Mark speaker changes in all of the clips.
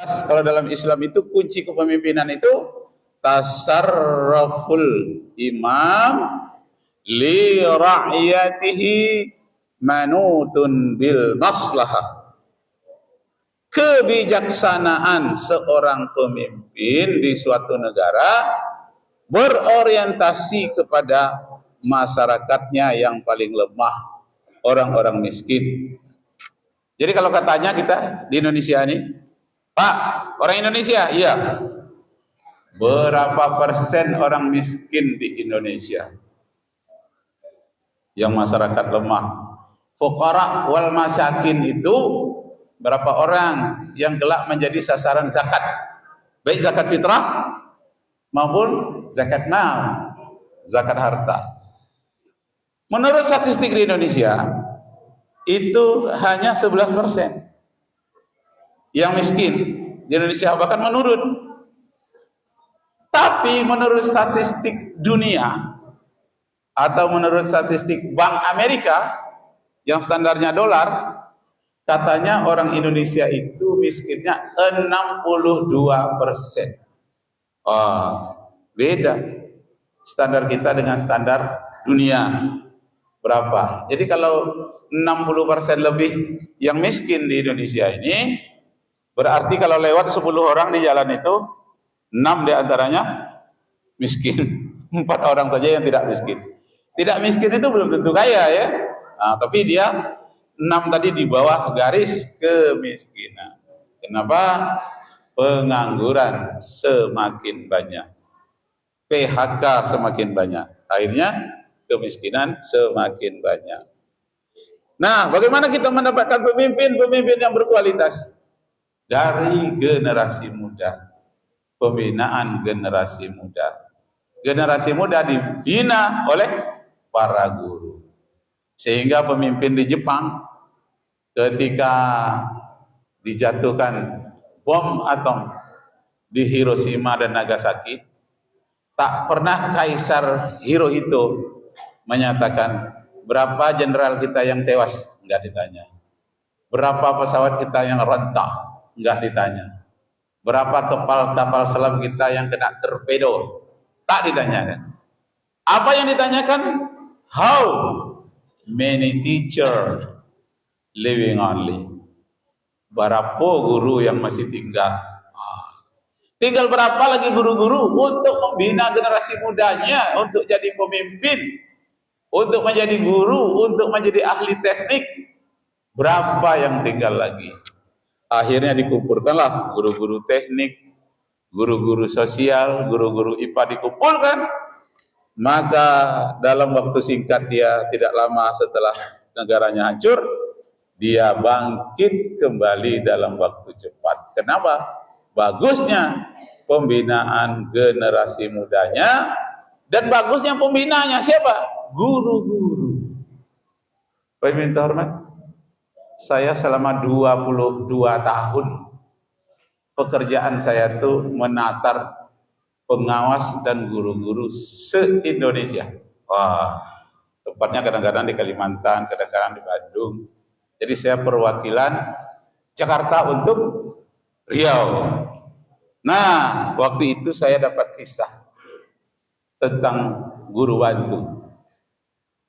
Speaker 1: Kalau dalam Islam itu kunci kepemimpinan itu tasarruful imam li ra'yatihi manutun bil maslahah. Kebijaksanaan seorang pemimpin di suatu negara berorientasi kepada masyarakatnya yang paling lemah, orang-orang miskin. Jadi kalau katanya kita di Indonesia ini, Pak, orang Indonesia, iya. Berapa persen orang miskin di Indonesia? Yang masyarakat lemah. Fuqara wal masakin itu berapa orang yang kelak menjadi sasaran zakat? Baik zakat fitrah maupun zakat mal, zakat harta. Menurut statistik di Indonesia, itu hanya 11% yang miskin di Indonesia, bahkan menurun. Tapi menurut statistik dunia atau menurut statistik Bank Amerika yang standarnya dolar, katanya orang Indonesia itu miskinnya 62%. Oh, beda standar kita dengan standar dunia. Berapa? Jadi kalau 60% lebih yang miskin di Indonesia ini, berarti kalau lewat 10 orang di jalan itu, 6 diantaranya miskin. 4 orang saja yang tidak miskin. Tidak miskin itu belum tentu kaya ya. Nah, tapi dia 6 tadi di bawah garis kemiskinan. Kenapa? Pengangguran semakin banyak, PHK semakin banyak, akhirnya kemiskinan semakin banyak. Nah, bagaimana kita mendapatkan pemimpin yang berkualitas? Dari generasi muda, pembinaan generasi muda. Generasi muda dibina oleh para guru. Sehingga pemimpin di Jepang ketika dijatuhkan bom atom di Hiroshima dan Nagasaki, tak pernah Kaisar Hirohito menyatakan berapa jenderal kita yang tewas, enggak ditanya. Berapa pesawat kita yang rontok, enggak ditanya. Berapa kapal selam kita yang kena torpedo, tak ditanyakan. Apa yang ditanyakan? How many teacher living only? Berapa guru yang masih tinggal? Tinggal berapa lagi guru-guru untuk membina generasi mudanya untuk jadi pemimpin, untuk menjadi guru, untuk menjadi ahli teknik? Berapa yang tinggal lagi? Akhirnya dikumpulkanlah guru-guru teknik, guru-guru sosial, guru-guru IPA dikumpulkan. Maka dalam waktu singkat, dia tidak lama setelah negaranya hancur, dia bangkit kembali dalam waktu cepat. Kenapa? Bagusnya pembinaan generasi mudanya, dan bagusnya pembinanya siapa? Guru-guru. Pemimpin terhormat, saya selama 22 tahun pekerjaan saya itu menatar pengawas dan guru-guru se-Indonesia. Wah, tempatnya kadang-kadang di Kalimantan, kadang-kadang di Bandung. Jadi saya perwakilan Jakarta untuk Riau. Nah, waktu itu saya dapat kisah tentang guru bantu.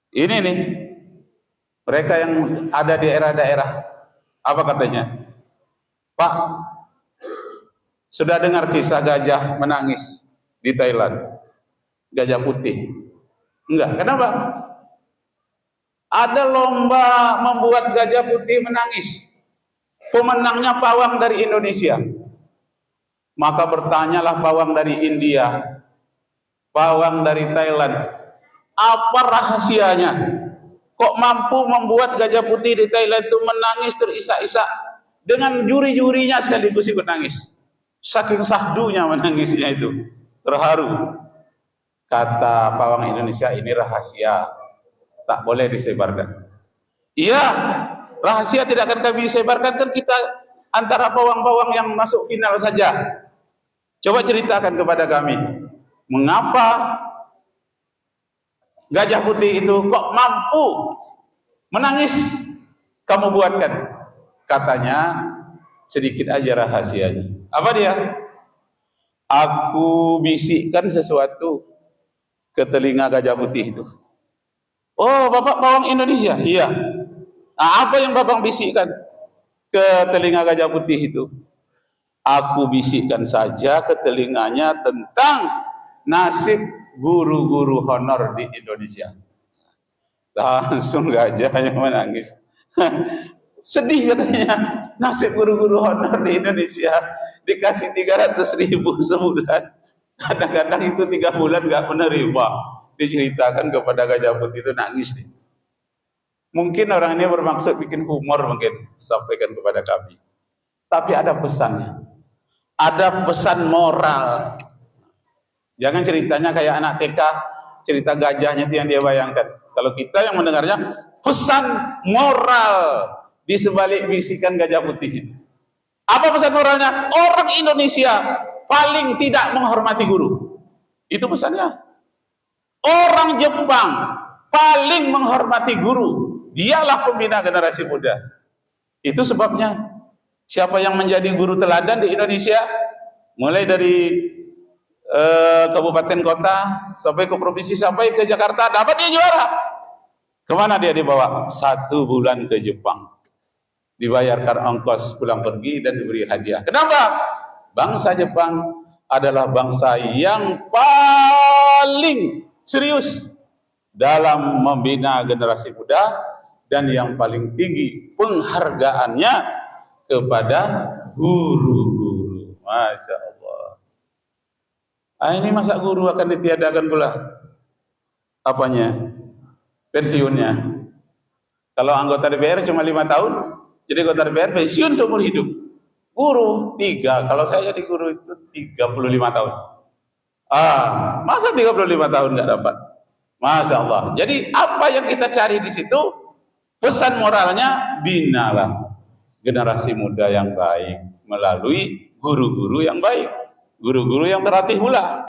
Speaker 1: Ini nih, mereka yang ada di daerah-daerah, apa katanya? Pak, sudah dengar kisah gajah menangis di Thailand? Gajah putih? Enggak, kenapa? Ada lomba membuat gajah putih menangis. Pemenangnya pawang dari Indonesia. Maka bertanyalah pawang dari India, pawang dari Thailand, apa rahasianya? Kok mampu membuat gajah putih di Thailand itu menangis terisak-isak, dengan juri-jurinya sekaligus ikut nangis. Saking sahdunya menangisnya itu, terharu. Kata pawang Indonesia, ini rahasia, tak boleh disebarkan. Iya, rahasia tidak akan kami sebarkan, kan kita antara pawang-pawang yang masuk final saja. Coba ceritakan kepada kami, mengapa gajah putih itu kok mampu menangis? Kamu buatkan. Katanya, sedikit aja rahasianya. Apa dia? Aku bisikkan sesuatu ke telinga Gajah Putih itu. Oh, Bapak pawang Indonesia? Iya. Nah, apa yang Bapak bisikkan ke telinga Gajah Putih itu? Aku bisikkan saja ke telinganya tentang nasib guru-guru honor di Indonesia. Langsung gajahnya menangis. Sedih katanya, nasib guru-guru honor di Indonesia dikasih 300.000 sebulan. Kadang-kadang itu 3 bulan nggak menerima. Diceritakan kepada Gajah Putih itu nangis nih. Mungkin orang ini bermaksud bikin humor, mungkin sampaikan kepada kami. Tapi ada pesannya. Ada pesan moral. Jangan ceritanya kayak anak TK, cerita gajahnya itu yang dia bayangkan. Kalau kita yang mendengarnya, pesan moral di sebalik bisikan Gajah Putih itu. Apa pesan moralnya? Orang Indonesia paling tidak menghormati guru. Itu pesannya. Orang Jepang paling menghormati guru. Dialah pembina generasi muda. Itu sebabnya siapa yang menjadi guru teladan di Indonesia, mulai dari kabupaten kota sampai ke provinsi sampai ke Jakarta, dapat dia juara. Kemana dia dibawa? 1 bulan ke Jepang, dibayarkan ongkos pulang pergi dan diberi hadiah. Kenapa? Bangsa Jepang adalah bangsa yang paling serius dalam membina generasi muda dan yang paling tinggi penghargaannya kepada guru-guru. Masya Allah. Ini masa guru akan ditiadakan pula apanya? Pensiunnya. Kalau anggota DPR cuma 5 tahun, jadi anggota DPR pensiun seumur hidup. Guru 3, kalau saya jadi guru itu 35 tahun. Masa 35 tahun nggak dapat? Masya Allah. Jadi apa yang kita cari di situ? Pesan moralnya, binalah generasi muda yang baik melalui guru-guru yang baik, guru-guru yang terlatih pula.